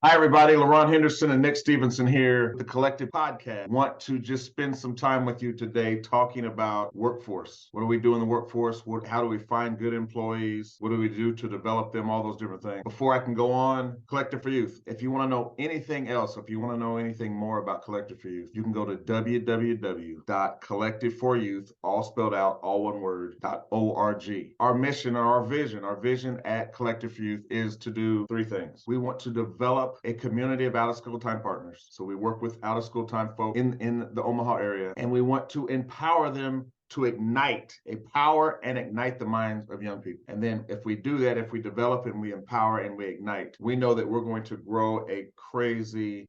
Hi, everybody. LaRon Henderson and Nick Stevenson here, the Collective Podcast. Want to just spend some time with you today talking about workforce. What do we do in the workforce? How do we find good employees? What do we do to develop them? All those different things. Before I can go on, Collective for Youth. If you want to know anything else, if you want to know anything more about Collective for Youth, you can go to www.collectiveforyouth, all spelled out, all one word, .org. Our mission or our vision at Collective for Youth is to do three things. We want to develop a community of out-of-school time partners. So we work with out-of-school time folks in the Omaha area, and we want to empower them to empower and ignite the minds of young people. And then if we do that, if we develop and we empower and we ignite, we know that we're going to grow a crazy,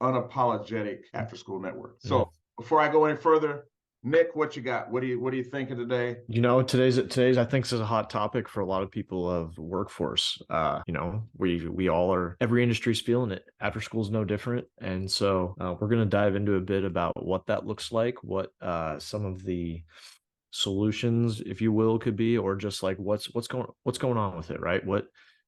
unapologetic after-school network. So before I go any further, Nick, what you got? What are you thinking today? Today's I think is a hot topic for a lot of people of workforce. We all are, every industry's feeling it. After school is no different. And so we're going to dive into a bit about what that looks like, what some of the solutions, if you will, could be, or just like what's going on with it, right?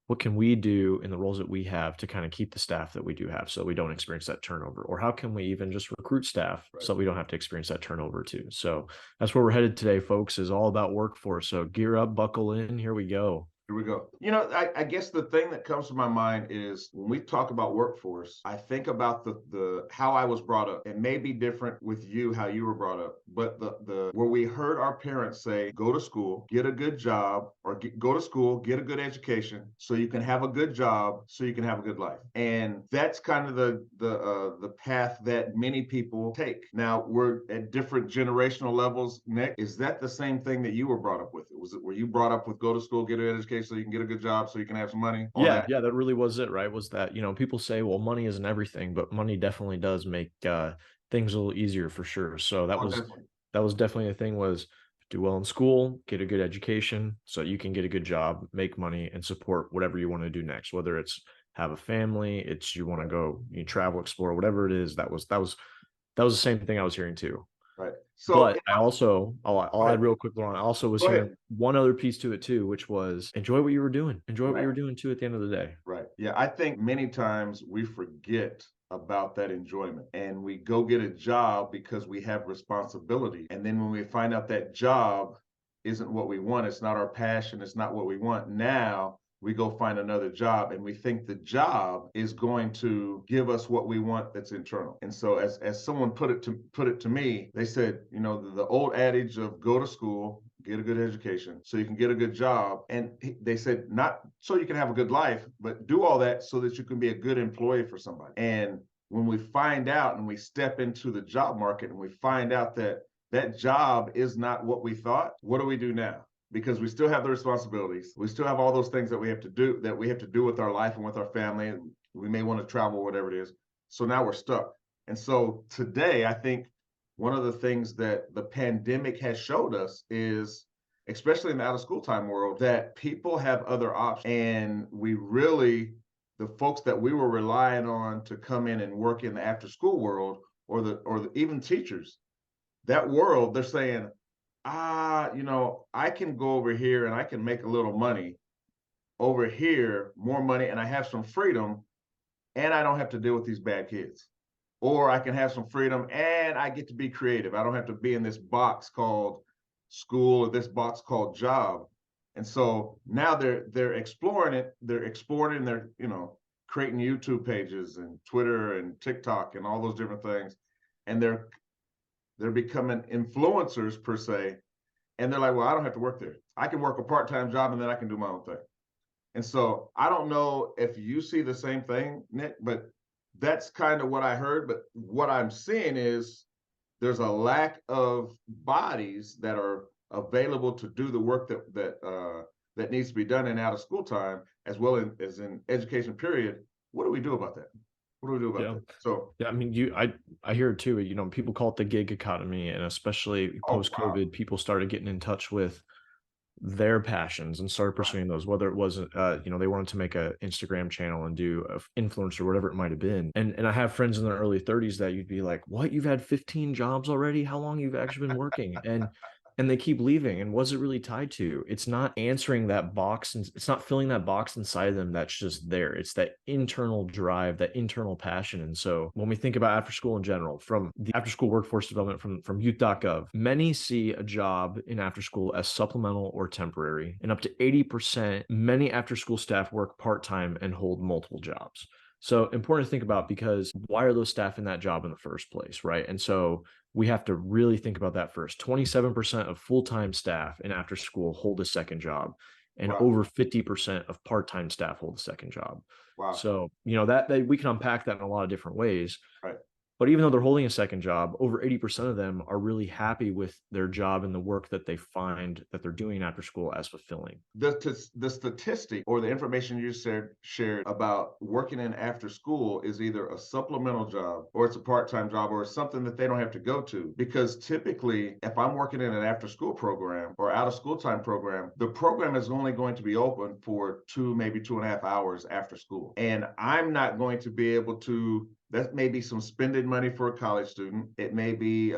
What can we do in the roles that we have to kind of keep the staff that we do have so we don't experience that turnover? Or how can we even just recruit staff so we don't have to experience that turnover too? So that's where we're headed today, folks, is all about workforce. So gear up, buckle in, here we go. Here we go. I guess the thing that comes to my mind is when we talk about workforce, I think about the how I was brought up. It may be different with you, how you were brought up, but the where we heard our parents say, go to school, get a good job, or go to school, get a good education, so you can have a good job, so you can have a good life. And that's kind of the path that many people take. Now we're at different generational levels. Nick, is that the same thing that you were brought up with? Were you brought up with go to school, get an education, so you can get a good job, so you can have some money? That really was it, right? Was that, people say, well, money isn't everything, but money definitely does make things a little easier for sure. So that was definitely the thing, was do well in school, get a good education so you can get a good job, make money, and support whatever you want to do next, whether it's have a family, it's you want to go, you travel, explore, whatever it is. That was the same thing I was hearing too. Right. But I'll add real quick, Lauren. I also was hearing one other piece to it too, which was enjoy what you were doing. Enjoy what you were doing too at the end of the day. Right. Yeah. I think many times we forget about that enjoyment and we go get a job because we have responsibility. And then when we find out that job isn't what we want, it's not our passion, it's not what we want. Now we go find another job and we think the job is going to give us what we want that's internal. And so as someone put it to me, they said, the old adage of go to school, get a good education so you can get a good job. And they said, not so you can have a good life, but do all that so that you can be a good employee for somebody. And when we find out and we step into the job market and we find out that that job is not what we thought, what do we do now? Because we still have the responsibilities. We still have all those things that we have to do with our life and with our family. And we may want to travel, whatever it is. So now we're stuck. And so today, I think one of the things that the pandemic has showed us is, especially in the out of school time world, that people have other options. And the folks that we were relying on to come in and work in the after school world, or even teachers, that world, they're saying, I can go over here and I can make a little money over here, more money, and I have some freedom, and I don't have to deal with these bad kids. Or I can have some freedom and I get to be creative. I don't have to be in this box called school or this box called job. And so now they're exploring it. They're exporting. They're creating YouTube pages and Twitter and TikTok and all those different things, and they're becoming influencers per se. And they're like, well, I don't have to work there. I can work a part-time job and then I can do my own thing. And so I don't know if you see the same thing, Nick, but that's kind of what I heard. But what I'm seeing is there's a lack of bodies that are available to do the work that needs to be done in out of school time, as well as in education period. What do we do about that? What do we do about that? So I mean, I hear it too. People call it the gig economy, and especially post-COVID, people started getting in touch with their passions and started pursuing those, whether it was they wanted to make a Instagram channel and do a influencer, whatever it might have been. And I have friends in their early 30s that you'd be like, what, you've had 15 jobs already? How long you've actually been working? And and they keep leaving. And what's it really tied to? It's not answering that box, and it's not filling that box inside of them that's just there. It's that internal drive, that internal passion. And so when we think about after school in general, from the after school workforce development from youth.gov, many see a job in after school as supplemental or temporary, and up to 80% many after school staff work part-time and hold multiple jobs. So important to think about, because why are those staff in that job in the first place, right? And so we have to really think about that first. 27% of full-time staff in after school hold a second job, and Wow. over 50% of part-time staff hold a second job. Wow. So, that we can unpack that in a lot of different ways. Right. But even though they're holding a second job, over 80% of them are really happy with their job and the work that they find that they're doing after school as fulfilling. The statistic or the information you shared about working in after school is either a supplemental job or it's a part-time job or it's something that they don't have to go to. Because typically, if I'm working in an after school program or out of school time program, the program is only going to be open for maybe 2.5 hours after school. And I'm not going to be able to, that may be some spending money for a college student. It may be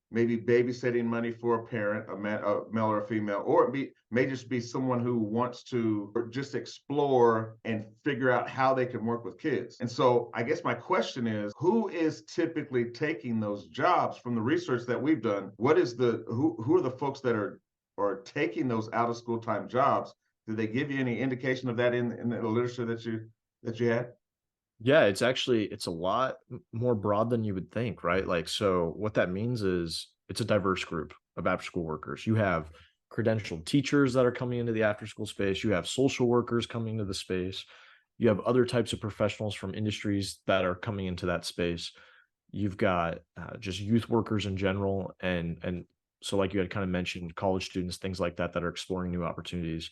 maybe babysitting money for a parent, a male or a female, or may just be someone who wants to just explore and figure out how they can work with kids. And so I guess my question is, who is typically taking those jobs? From the research that we've done, who are the folks that are taking those out of school time jobs? Did they give you any indication of that in the literature that you had? Yeah, it's a lot more broad than you would think, right? Like, so what that means is it's a diverse group of after school workers. You have credentialed teachers that are coming into the after school space. You have social workers coming into the space. You have other types of professionals from industries that are coming into that space. You've got just youth workers in general, and so like you had kind of mentioned, college students, things like that are exploring new opportunities.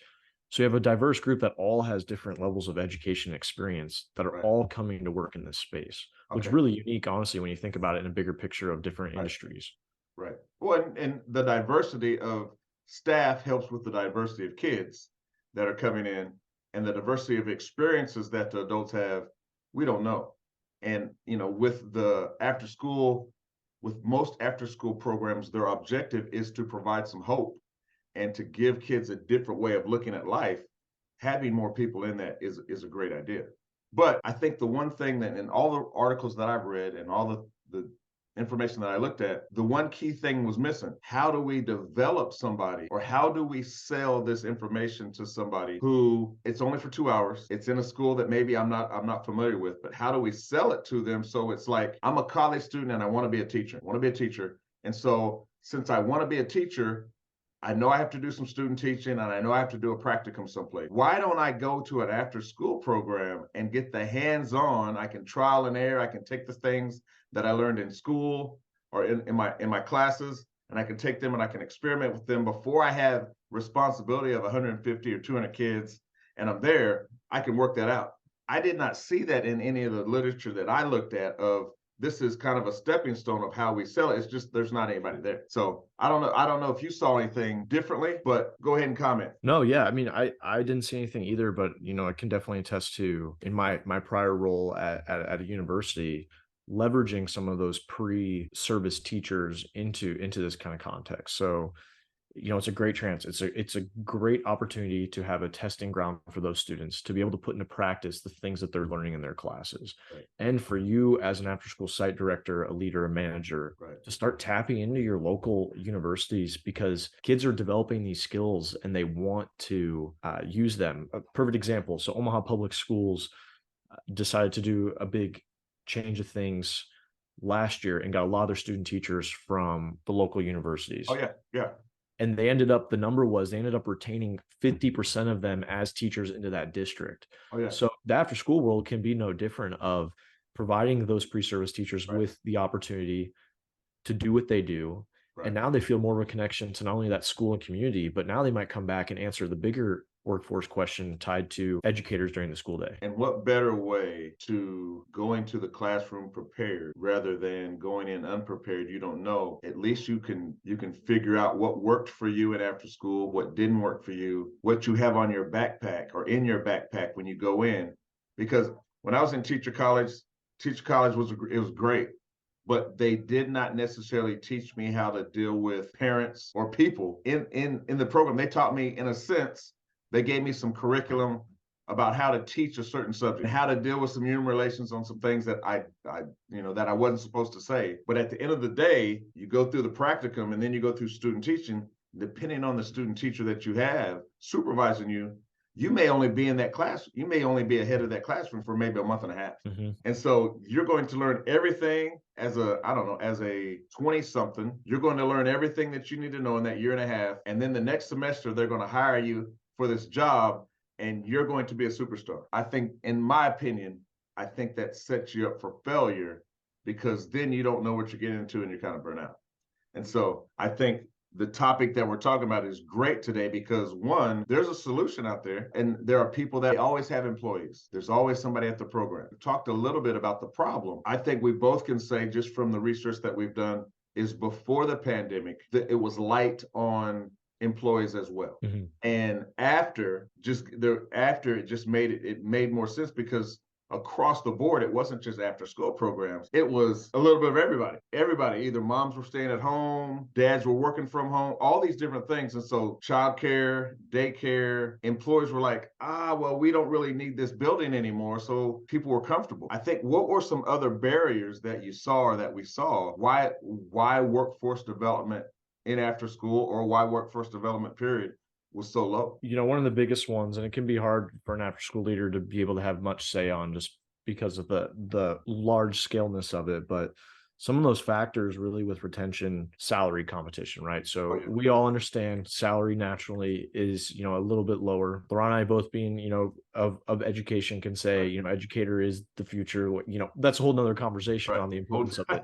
So you have a diverse group that all has different levels of education experience that are Right. all coming to work in this space, which is Okay. really unique, honestly, when you think about it in a bigger picture of different Right. industries. Right. Well, and the diversity of staff helps with the diversity of kids that are coming in, and the diversity of experiences that the adults have, we don't know. And, with most after school programs, their objective is to provide some hope and to give kids a different way of looking at life. Having more people in that is a great idea. But I think the one thing that in all the articles that I've read and all the information that I looked at, the one key thing was missing. How do we develop somebody, or how do we sell this information to somebody who it's only for 2 hours? It's in a school that maybe I'm not familiar with, but how do we sell it to them? So it's like, I'm a college student and I want to be a teacher. I want to be a teacher. And so since I want to be a teacher, I know I have to do some student teaching and I know I have to do a practicum someplace. Why don't I go to an after school program and get the hands on? I can trial and error. I can take the things that I learned in school or in my classes, and I can take them and I can experiment with them before I have responsibility of 150 or 200 kids and I'm there. I can work that out. I did not see that in any of the literature that I looked at of this is kind of a stepping stone of how we sell it. It's just there's not anybody there. So I don't know. I don't know if you saw anything differently, but go ahead and comment. No, yeah, I mean, I didn't see anything either, but I can definitely attest to, in my prior role at a university, leveraging some of those pre-service teachers into this kind of context. So it's a great chance. It's a great opportunity to have a testing ground for those students to be able to put into practice the things that they're learning in their classes. Right. And for you as an after school site director, a leader, a manager, Right. to start tapping into your local universities, because kids are developing these skills and they want to use them. A perfect example. So Omaha Public Schools decided to do a big change of things last year and got a lot of their student teachers from the local universities. Oh yeah, yeah. And they ended up retaining 50% of them as teachers into that district. Oh yeah. So the after school world can be no different of providing those pre-service teachers Right. with the opportunity to do what they do. Right. And now they feel more of a connection to not only that school and community, but now they might come back and answer the bigger workforce question tied to educators during the school day. And what better way to go into the classroom prepared rather than going in unprepared? You don't know. At least you can figure out what worked for you at after school, what didn't work for you, what you have on your backpack or in your backpack when you go in. Because when I was in teacher college was great. but they did not necessarily teach me how to deal with parents or people in the program. They taught me, in a sense, they gave me some curriculum about how to teach a certain subject, how to deal with some human relations on some things that I that I wasn't supposed to say. But at the end of the day, you go through the practicum and then you go through student teaching. Depending on the student teacher that you have supervising you, you may only be in that class. You may only be ahead of that classroom for maybe a month and a half. Mm-hmm. And so you're going to learn everything as a 20 something. You're going to learn everything that you need to know in that year and a half. And then the next semester, they're going to hire you for this job and you're going to be a superstar. I think, in my opinion, I think that sets you up for failure, because then you don't know what you're getting into and you're kind of burnt out. And so I think the topic that we're talking about is great today because, one, there's a solution out there, and there are people that always have employees. There's always somebody at the program. We talked a little bit about the problem. I think we both can say, just from the research that we've done, is before the pandemic, that it was light on employees as well. Mm-hmm. And after it just made more sense, because across the board, it wasn't just after school programs. It was a little bit of everybody. Either moms were staying at home, dads were working from home, all these different things. And so childcare, daycare, employers were like, well, we don't really need this building anymore. So people were comfortable. I think, what were some other barriers that you saw, or that we saw? Why workforce development in after school, or why workforce development period was so low? One of the biggest ones, and it can be hard for an after school leader to be able to have much say on, just because of the large scaleness of it, but some of those factors really with retention, salary competition, right? So we all understand salary naturally is, a little bit lower. LaRon and I, both being, of education, can say, educator is the future. That's a whole nother conversation on the importance of it,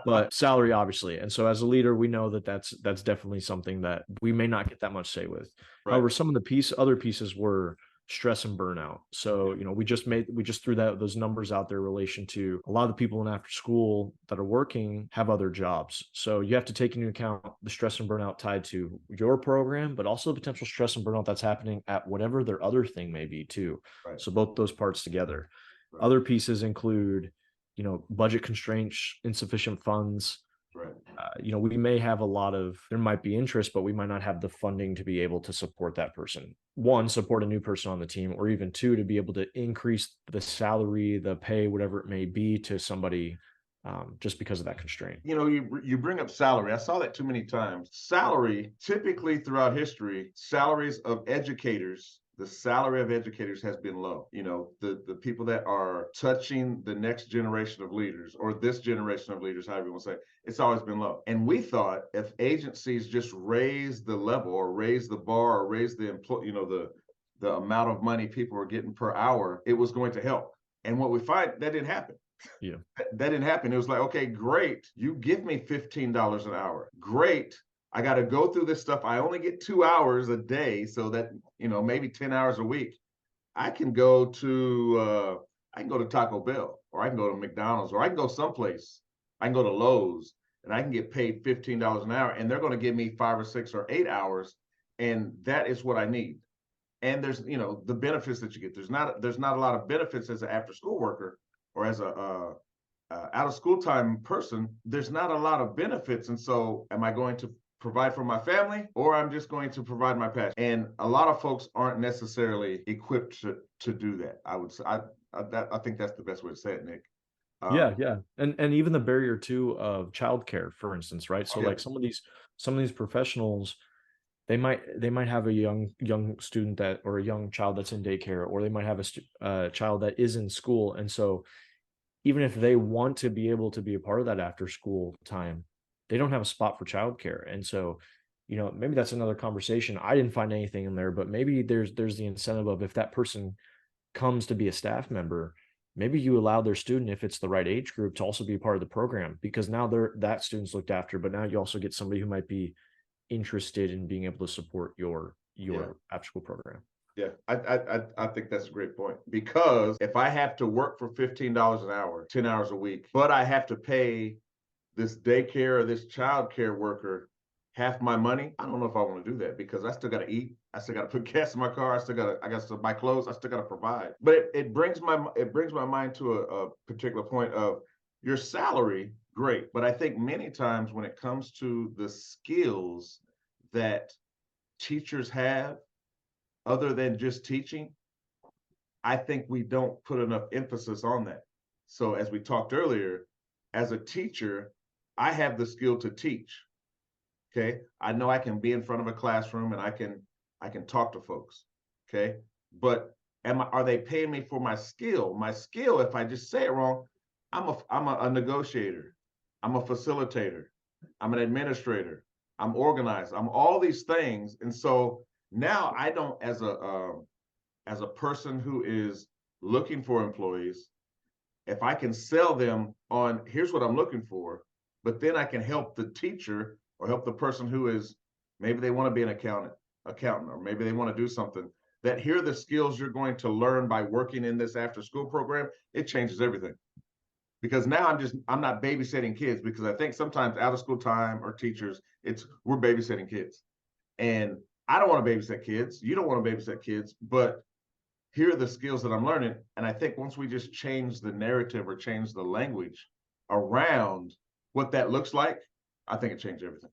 but salary, obviously. And so as a leader, we know that that's definitely something that we may not get that much say with. However, some of the other pieces were stress and burnout. So, we just threw those numbers out there in relation to a lot of the people in after school that are working have other jobs. So you have to take into account the stress and burnout tied to your program, but also the potential stress and burnout that's happening at whatever their other thing may be too. Right. So both those parts together. Right. Other pieces include, budget constraints, insufficient funds. Right. We may have there might be interest, but we might not have the funding to be able to support that person. One, support a new person on the team, or even two, to be able to increase the salary, the pay, whatever it may be, to somebody, just because of that constraint. You bring up salary. I saw that too many times. Salary, typically throughout history, salaries of educators, the salary of educators has been low. The people that are touching the next generation of leaders, or this generation of leaders, however you want to say, it's always been low. And we thought if agencies just raise the level, or raise the bar, or raise the the amount of money people are getting per hour, it was going to help. And what we find, that didn't happen. Yeah. That didn't happen. It was like, okay, great. You give me $15 an hour. Great. I got to go through this stuff. I only get 2 hours a day, so that, maybe 10 hours a week. I can go to Taco Bell, or I can go to McDonald's, or I can go someplace. I can go to Lowe's, and I can get paid $15 an hour, and they're going to give me 5 or 6 or 8 hours, and that is what I need. And there's, the benefits that you get. There's not a lot of benefits as an after school worker, or as a out of school time person. There's not a lot of benefits, and so am I going to provide for my family, or I'm just going to provide my passion? And a lot of folks aren't necessarily equipped to do that. I would say, I think that's the best way to say it, Nick. Yeah. And even the barrier too of childcare, for instance, right? So like some of these professionals, they might have a young student or a young child that's in daycare, or they might have a child that is in school. And so even if they want to be able to be a part of that after school time, they don't have a spot for childcare. And so, maybe that's another conversation. I didn't find anything in there, but maybe there's the incentive of, if that person comes to be a staff member, maybe you allow their student, if it's the right age group, to also be a part of the program, because now that student's looked after, but now you also get somebody who might be interested in being able to support your after school program. Yeah, I think that's a great point, because if I have to work for $15 an hour, 10 hours a week, but I have to pay this daycare or this childcare worker half my money, I don't know if I want to do that, because I still got to eat. I still got to put gas in my car. I got to buy clothes. I still got to provide. But it brings my mind to a particular point of your salary great. But I think many times when it comes to the skills that teachers have, other than just teaching, I think we don't put enough emphasis on that. So as we talked earlier, as a teacher, I have the skill to teach. Okay. I know I can be in front of a classroom and I can talk to folks. Okay. But are they paying me for my skill? My skill, if I just say it wrong, I'm a negotiator. I'm a facilitator. I'm an administrator. I'm organized. I'm all these things. And so now I don't, as a person who is looking for employees, if I can sell them on here's what I'm looking for, but then I can help the teacher or help the person who is maybe they want to be an accountant, or maybe they want to do something that here are the skills you're going to learn by working in this after school program, it changes everything. Because now I'm not babysitting kids, because I think sometimes out of school time or teachers, we're babysitting kids. And I don't want to babysit kids. You don't want to babysit kids, but here are the skills that I'm learning. And I think once we just change the narrative or change the language around what that looks like, I think it changed everything.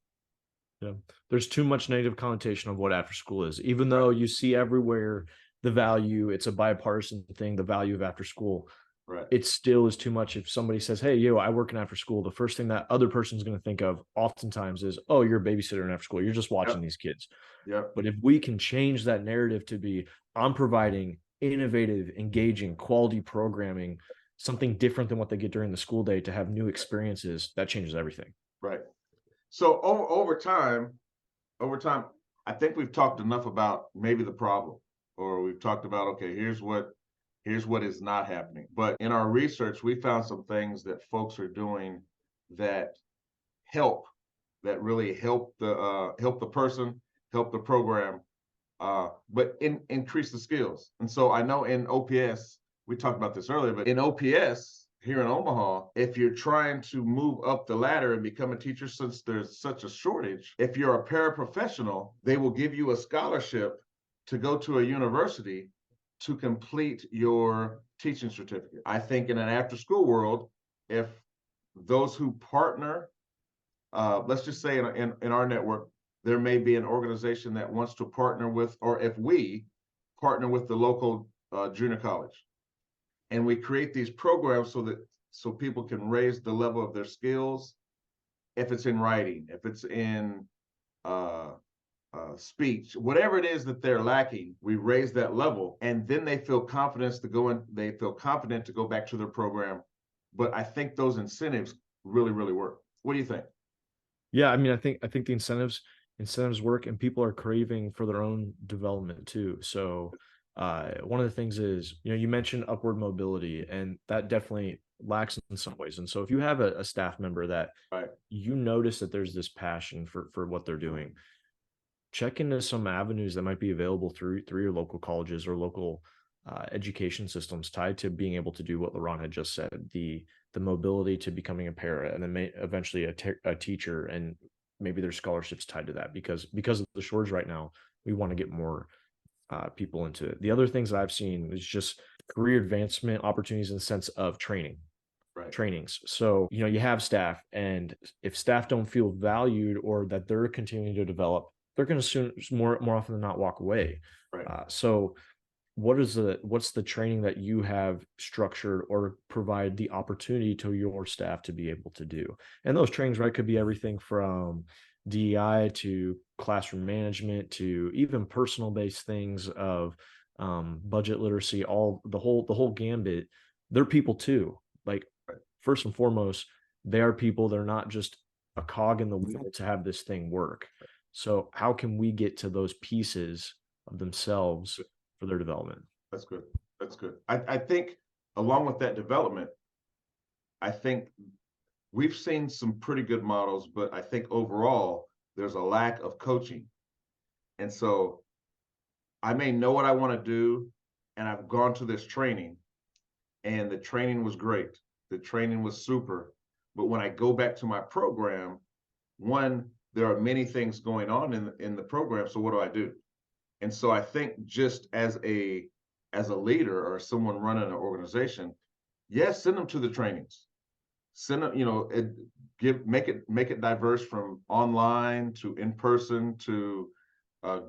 Yeah. There's too much negative connotation of what after school is. Even though Right. you see everywhere the value, it's a bipartisan thing, the value of after school. Right. It still is too much. If somebody says, "Hey, yo, I work in after school," the first thing that other person's going to think of oftentimes is, "Oh, you're a babysitter in after school. You're just watching Yep. these kids." Yep. But if we can change that narrative to be, I'm providing innovative, engaging, quality programming, something different than what they get during the school day to have new experiences, that changes everything. Right. So over time, I think we've talked enough about maybe the problem, or we've talked about, okay, here's what is not happening. But in our research, we found some things that folks are doing that help, that really help the person, help the program, but increase the skills. And so I know in OPS, we talked about this earlier, but in OPS here in Omaha, if you're trying to move up the ladder and become a teacher, since there's such a shortage, if you're a paraprofessional, they will give you a scholarship to go to a university to complete your teaching certificate. I think in an after school world, if those who partner, let's just say in our network, there may be an organization that wants to partner with, or if we partner with the local junior college, and we create these programs so people can raise the level of their skills. If it's in writing, if it's in uh, speech, whatever it is that they're lacking, we raise that level, and then they feel confidence to go in. They feel confident to go back to their program. But I think those incentives really, really work. What do you think? Yeah, I mean, I think the incentives work, and people are craving for their own development too. So, one of the things is, you mentioned upward mobility, and that definitely lacks in some ways. And so, if you have a staff member that Right. you notice that there's this passion for what they're doing, check into some avenues that might be available through your local colleges or local education systems tied to being able to do what LaRon had just said, the mobility to becoming a para, and then eventually a teacher, and maybe there's scholarships tied to that, because of the shortage right now. We want to get more people into it. The other things that I've seen is just career advancement opportunities in the sense of Right. trainings. So, you have staff, and if staff don't feel valued or that they're continuing to develop, they're going to soon more often than not walk away. Right. So what's the training that you have structured or provide the opportunity to your staff to be able to do? And those trainings, right, could be everything from DEI to classroom management to even personal based things of budget literacy, all the whole gambit. They're people too. Like, Right. first and foremost, they are people. They're not just a cog in the wheel to have this thing work. So how can we get to those pieces of themselves for their development? That's good. That's good. I think along with that development, I think we've seen some pretty good models, but I think overall there's a lack of coaching. And so I may know what I want to do, and I've gone to this training, and the training was great. The training was super. But when I go back to my program, one, there are many things going on in the program. So what do I do? And so I think just as a leader or someone running an organization, yes, send them to the trainings. send it, make it diverse from online to in person to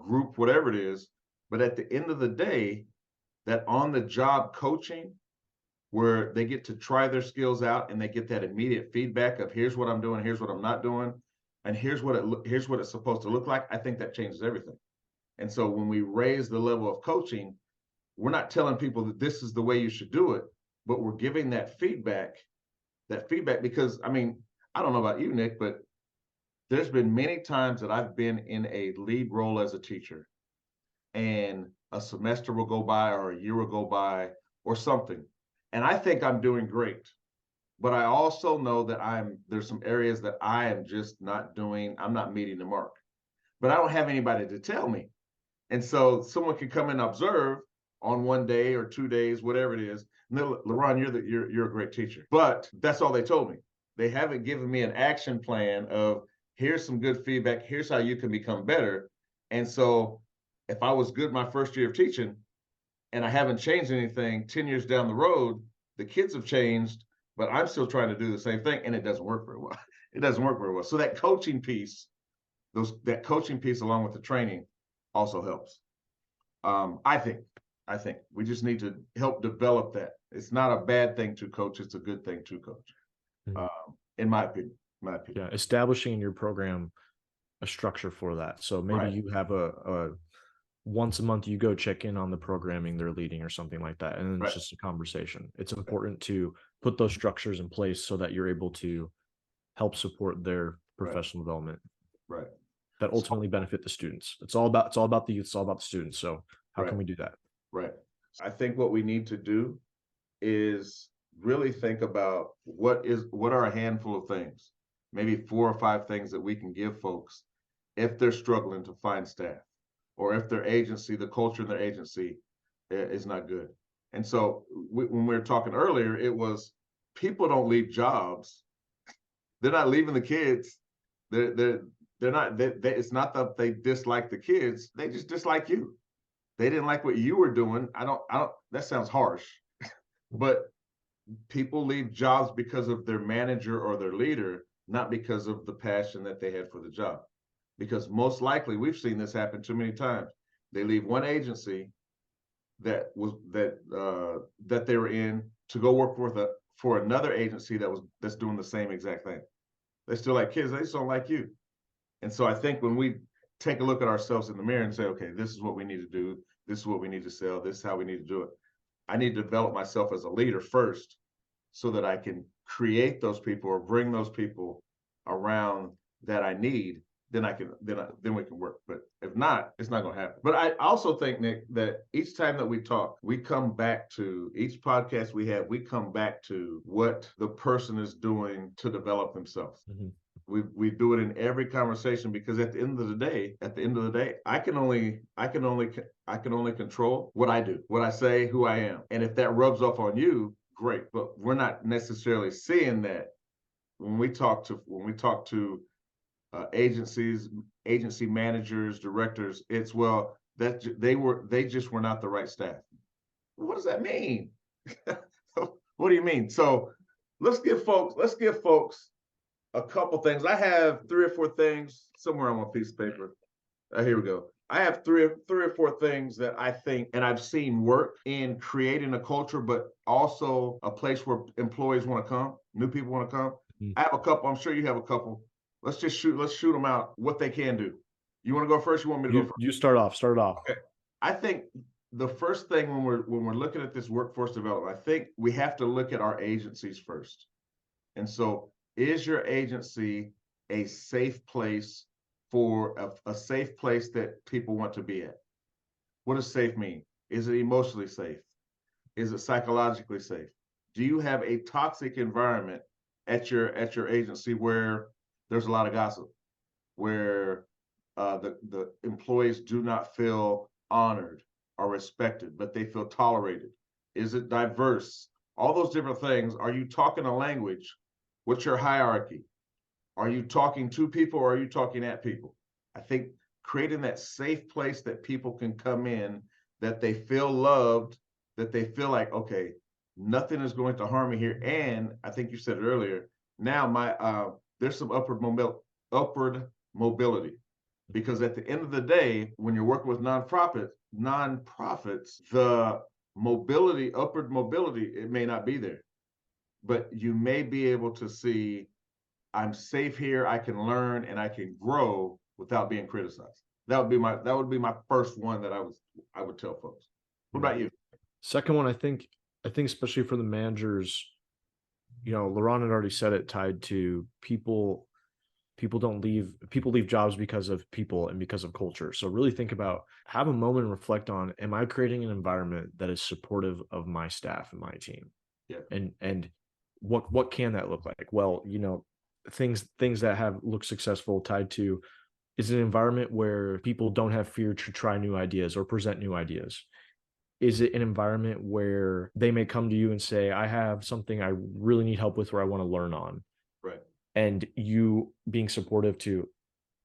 group, whatever it is. But at the end of the day, that on the job coaching where they get to try their skills out and they get that immediate feedback of here's what I'm doing, here's what I'm not doing, and here's what it's supposed to look like. I think that changes everything. And so when we raise the level of coaching, we're not telling people that this is the way you should do it, but we're giving that feedback because I mean, I don't know about you, Nick, but there's been many times that I've been in a lead role as a teacher and a semester will go by or a year will go by or something. And I think I'm doing great. But I also know that there's some areas that I am just not doing, I'm not meeting the mark. But I don't have anybody to tell me. And so someone can come and observe on 1 day or 2 days, whatever it is. And then, LaRon, you're a great teacher. But that's all they told me. They haven't given me an action plan of here's some good feedback, here's how you can become better. And so if I was good my first year of teaching and I haven't changed anything 10 years down the road, the kids have changed, but I'm still trying to do the same thing and it doesn't work very well. It doesn't work very well. So that coaching piece along with the training also helps. I think we just need to help develop that. It's not a bad thing to coach. It's a good thing to coach. In my opinion. Yeah. Establishing in your program a structure for that. So maybe Right. you have a once a month you go check in on the programming they're leading or something like that. And then Right. it's just a conversation. It's important to put those structures in place so that you're able to help support their professional development. Right. That ultimately benefit the students. It's all about the youth, it's all about the students. So how Right. can we do that? Right. I think what we need to do is really think about what are a handful of things, maybe 4 or 5 things that we can give folks if they're struggling to find staff or if their agency, the culture in their agency is not good. And so when we were talking earlier, it was people don't leave jobs. They're not leaving the kids. They're not. It's not that they dislike the kids. They just dislike you. They didn't like what you were doing. I don't. That sounds harsh, but people leave jobs because of their manager or their leader, not because of the passion that they had for the job. Because most likely, we've seen this happen too many times. They leave one agency that they were in to go work for another agency that's doing the same exact thing. They still like kids. They just don't like you. And so I think when we take a look at ourselves in the mirror and say, okay, this is what we need to do. This is what we need to sell. This is how we need to do it. I need to develop myself as a leader first so that I can create those people or bring those people around that I need. Then we can work. But if not, it's not going to happen. But I also think, Nick, that each time that we talk, we come back to each podcast we have, we come back to what the person is doing to develop themselves. Mm-hmm. We do it in every conversation because at the end of the day, I can only control what I do, what I say, who I am. And if that rubs off on you, great. But we're not necessarily seeing that when we talk to agencies, agency managers, directors. It's that they just were not the right staff. What does that mean? What do you mean? So let's give folks a couple things. I have 3 or 4 things somewhere on a piece of paper. Here we go. I have three or four things that I think and I've seen work in creating a culture, but also a place where employees want to come, new people want to come. Mm-hmm. I have a couple. I'm sure you have a couple. Let's shoot them out. What they can do. You want to go first? You want me to go first? You start off. Okay. I think the first thing when we're looking at this workforce development, I think we have to look at our agencies first. And so, is your agency a safe place for a safe place that people want to be at? What does safe mean? Is it emotionally safe? Is it psychologically safe? Do you have a toxic environment at your agency where there's a lot of gossip, where the employees do not feel honored or respected, but they feel tolerated? Is it diverse? All those different things. Are you talking a language? What's your hierarchy? Are you talking to people or are you talking at people? I think creating that safe place that people can come in, that they feel loved, that they feel like, okay, Nothing is going to harm me here. And I think you said it earlier. Now there's some upward mobility, because at the end of the day, when you're working with nonprofits, the upward mobility, it may not be there, but you may be able to see, I'm safe here, I can learn and I can grow without being criticized. That would be my first one that I would tell folks. What about you? Second one, I think especially for the managers, LaRon had already said it, tied to people. People leave jobs because of people and because of culture. So really think about, have a moment and reflect on, am I creating an environment that is supportive of my staff and my team? Yeah. And what can that look like? Well, things that have looked successful, tied to, is an environment where people don't have fear to try new ideas or present new ideas. Is it an environment where they may come to you and say, I have something I really need help with, or I want to learn on? Right. And you being supportive to,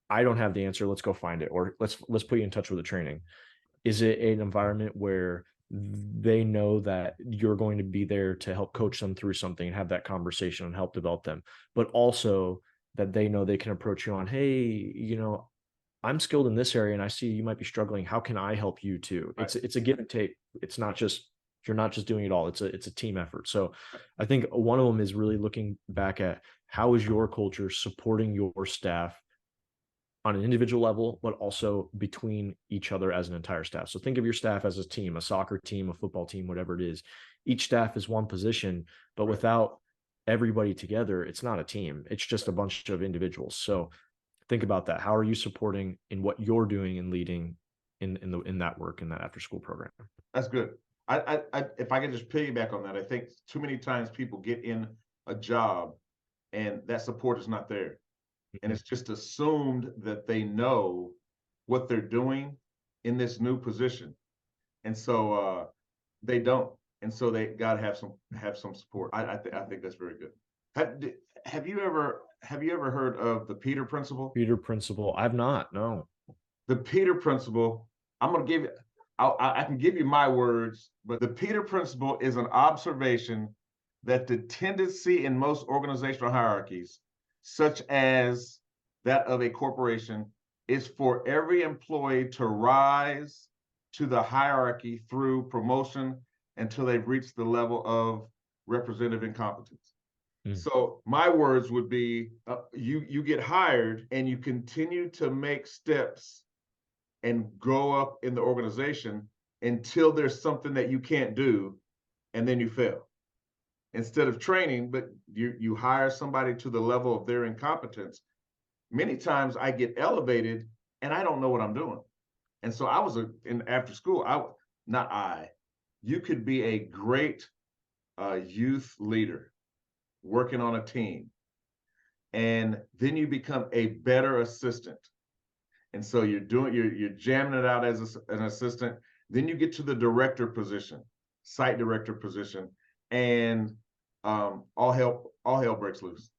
I don't have the answer, let's go find it, or let's put you in touch with the training. Is it an environment where they know that you're going to be there to help coach them through something and have that conversation and help develop them, but also that they know they can approach you on, hey, I'm skilled in this area and I see you might be struggling. How can I help you too? Right. It's a give and take. It's not just, you're not just doing it all. It's a team effort. So I think one of them is really looking back at, how is your culture supporting your staff on an individual level, but also between each other as an entire staff. So think of your staff as a team, a soccer team, a football team, whatever it is. Each staff is one position, but Right. without everybody together, it's not a team. It's just a bunch of individuals. So think about that. How are you supporting in what you're doing and leading in that work, in that after school program? That's good. If I can just piggyback on that, I think too many times people get in a job and that support is not there. And it's just assumed that they know what they're doing in this new position. And so they don't. And so they gotta have some support. I think that's very good. Have, have you ever heard of the Peter Principle? Peter principle. I've not, no. The Peter Principle, I'm going to give you, I can give you my words, but the Peter Principle is an observation that the tendency in most organizational hierarchies, such as that of a corporation, is for every employee to rise to the hierarchy through promotion until they've reached the level of representative incompetence. So my words would be, you get hired and you continue to make steps and grow up in the organization until there's something that you can't do, and then you fail. Instead of training, but you hire somebody to the level of their incompetence. Many times I get elevated and I don't know what I'm doing. And so I was in after school, you could be a great youth leader working on a team, and then you become a better assistant. And so you're jamming it out as an assistant. Then you get to the director position, site director position, and all hell breaks loose.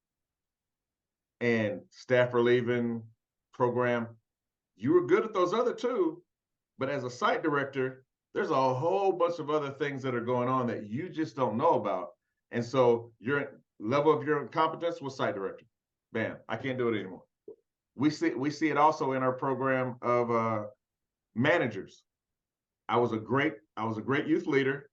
And staff are leaving, program. You were good at those other two, but as a site director, there's a whole bunch of other things that are going on that you just don't know about. And so your level of your incompetence was site director. Bam, I can't do it anymore. We see it also in our program of managers. I was a great youth leader.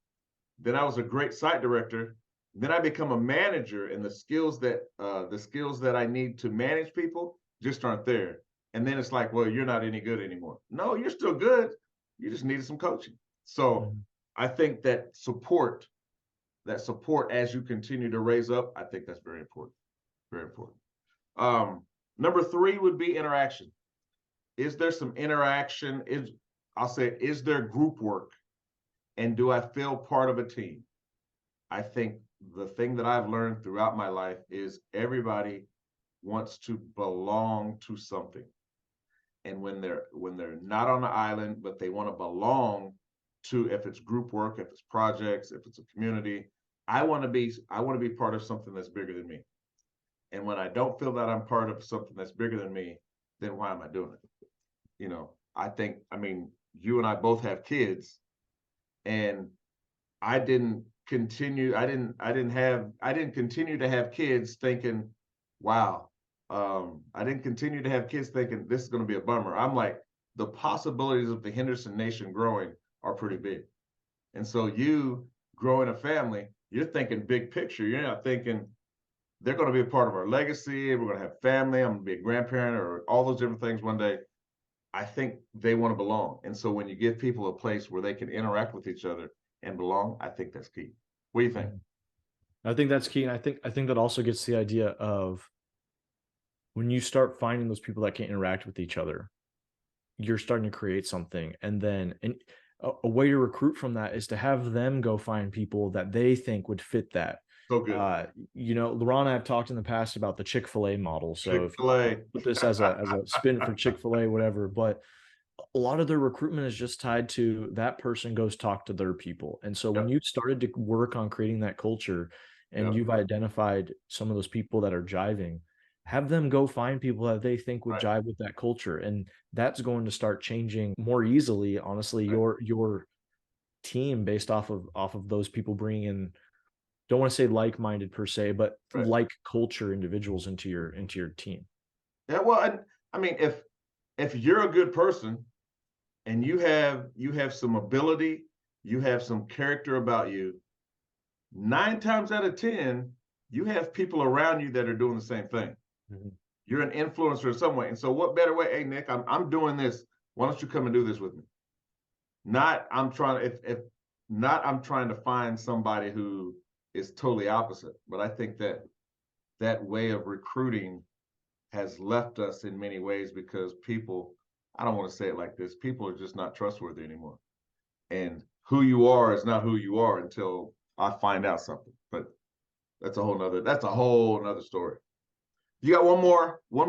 Then I was a great site director. Then I become a manager, and the skills that I need to manage people just aren't there. And then it's like, well, you're not any good anymore. No, you're still good. You just needed some coaching. So I think that support as you continue to raise up, I think that's very important. Very important. Number 3 would be interaction. Is there some interaction? Is there group work? And do I feel part of a team? I think the thing that I've learned throughout my life is everybody wants to belong to something. And when they're not on the island, but they want to belong to, if it's group work, if it's projects, if it's a community, I want to be part of something that's bigger than me. And when I don't feel that I'm part of something that's bigger than me, then why am I doing it? I mean, you and I both have kids, and I didn't I didn't continue to have kids thinking, wow. I didn't continue to have kids thinking this is going to be a bummer. I'm like, the possibilities of the Henderson nation growing are pretty big. And so you growing a family, you're thinking big picture. You're not thinking they're going to be a part of our legacy. We're going to have family. I'm going to be a grandparent or all those different things one day. I think they want to belong. And so when you give people a place where they can interact with each other and belong, I think that's key. What do you think? I think that's key, and I think that also gets the idea of when you start finding those people that can interact with each other, you're starting to create something, and then a way to recruit from that is to have them go find people that they think would fit that. So good. LaRon and I have talked in the past about the Chick-fil-A model. So if Chick-fil-A. put this as a spin for Chick-fil-A, whatever, but a lot of their recruitment is just tied to that person goes talk to their people. And so when Yep. you started to work on creating that culture and Yep. you've identified some of those people that are jiving, have them go find people that they think would Right. jive with that culture. And that's going to start changing more easily, honestly, Right. your team based off of those people bringing in, don't want to say like-minded per se, but Right. like culture individuals into your team. Yeah. Well, and I mean, if you're a good person and you have some ability, you have some character about you, 9 times out of 10, you have people around you that are doing the same thing. Mhm. You're an influencer in some way. And so what better way? Hey, Nick, I'm doing this. Why don't you come and do this with me? Not I'm trying if not I'm trying to find somebody who is totally opposite. But I think that that way of recruiting has left us in many ways because people, I don't want to say it like this, people are just not trustworthy anymore. And who you are is not who you are until I find out something. But that's a whole nother story. You got one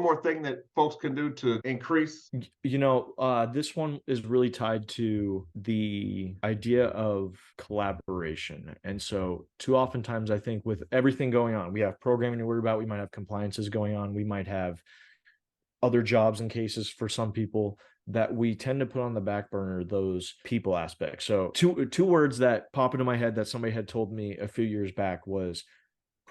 more thing that folks can do to increase. This one is really tied to the idea of collaboration. And so, too oftentimes, I think with everything going on, we have programming to worry about, we might have compliances going on, we might have other jobs and cases for some people that we tend to put on the back burner those people aspects. So, two words that pop into my head that somebody had told me a few years back was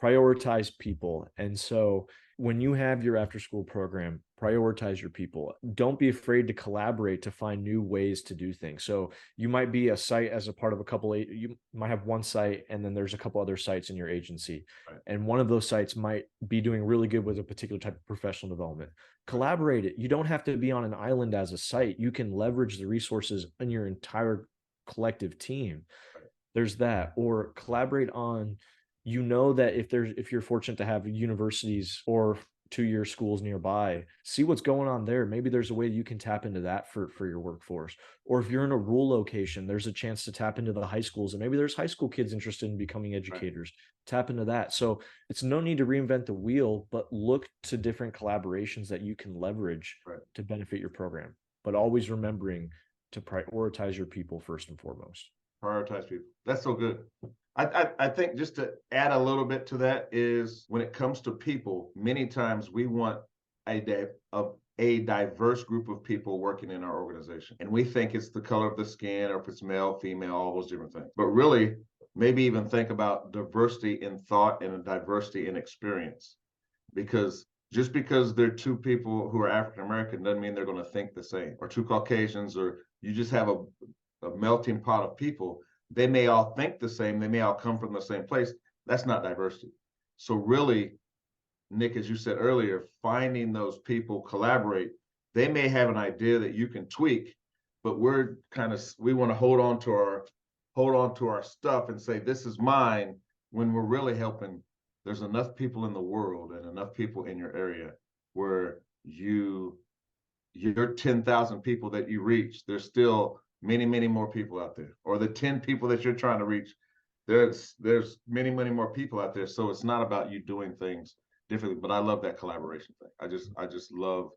prioritize people. And so when you have your after school program, prioritize your people. Don't be afraid to collaborate to find new ways to do things. So you might be a site as a part of a couple, you might have one site and then there's a couple other sites in your agency. Right. And one of those sites might be doing really good with a particular type of professional development. Collaborate it. You don't have to be on an island as a site. You can leverage the resources in your entire collective team. Right. There's that. Or collaborate on, that if you're fortunate to have universities or two-year schools nearby, see what's going on there. Maybe there's a way you can tap into that for your workforce. Or if you're in a rural location, there's a chance to tap into the high schools, and maybe there's high school kids interested in becoming Right. educators. Tap into that. So it's no need to reinvent the wheel, but look to different collaborations that you can leverage Right. to benefit your program. But always remembering to prioritize your people first and foremost. Prioritize people. That's so good. I think just to add a little bit to that is when it comes to people, many times we want a diverse group of people working in our organization. And we think it's the color of the skin or if it's male, female, all those different things. But really, maybe even think about diversity in thought and a diversity in experience. Because just because they're two people who are African American doesn't mean they're going to think the same, or two Caucasians, or you just have a melting pot of people. They may all think the same, they may all come from the same place. That's not diversity. So really, Nick, as you said earlier, finding those people collaborate. They may have an idea that you can tweak, but we want to hold on to our stuff and say this is mine, when we're really helping. There's enough people in the world and enough people in your area where your 10,000 people that you reach, there's still many, many more people out there. Or the 10 people that you're trying to reach, there's many, many more people out there. So it's not about you doing things differently. But I love that collaboration thing. I just love,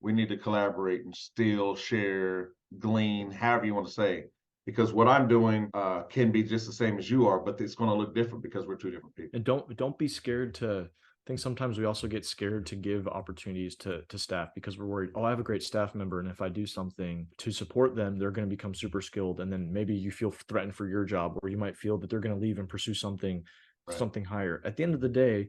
we need to collaborate and steal, share, glean, however you want to say. Because what I'm doing can be just the same as you are, but it's going to look different because we're two different people. And don't be scared to think sometimes we also get scared to give opportunities to staff because we're worried, oh, I have a great staff member, and if I do something to support them, they're going to become super skilled. And then maybe you feel threatened for your job, or you might feel that they're going to leave and pursue Right. something higher. At the end of the day,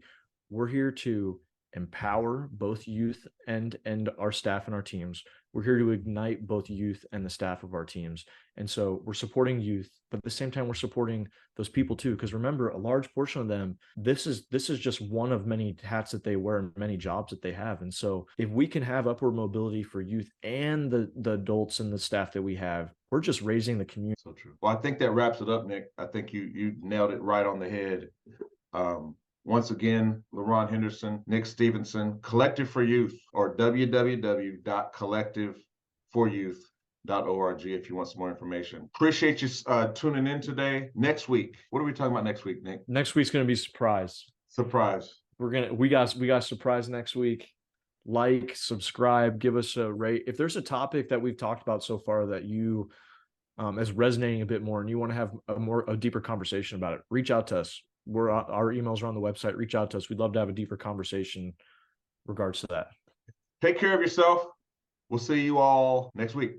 we're here to empower both youth and our staff and our teams. We're here to ignite both youth and the staff of our teams. And so we're supporting youth, but at the same time, we're supporting those people too. Because remember, a large portion of them, this is just one of many hats that they wear and many jobs that they have. And so if we can have upward mobility for youth and the adults and the staff that we have, we're just raising the community. So true. Well, I think that wraps it up, Nick. I think you nailed it right on the head. Once again, LaRon Henderson, Nick Stevenson, Collective for Youth, or www.collectiveforyouth.org if you want some more information. Appreciate you tuning in today. Next week, what are we talking about next week, Nick? Next week's going to be a surprise. Surprise. We got a surprise next week. Like, subscribe, give us a rate. If there's a topic that we've talked about so far that you is resonating a bit more and you want to have a deeper conversation about it, reach out to us. Our emails are on the website. Reach out to us. We'd love to have a deeper conversation regards to that. Take care of yourself. We'll see you all next week.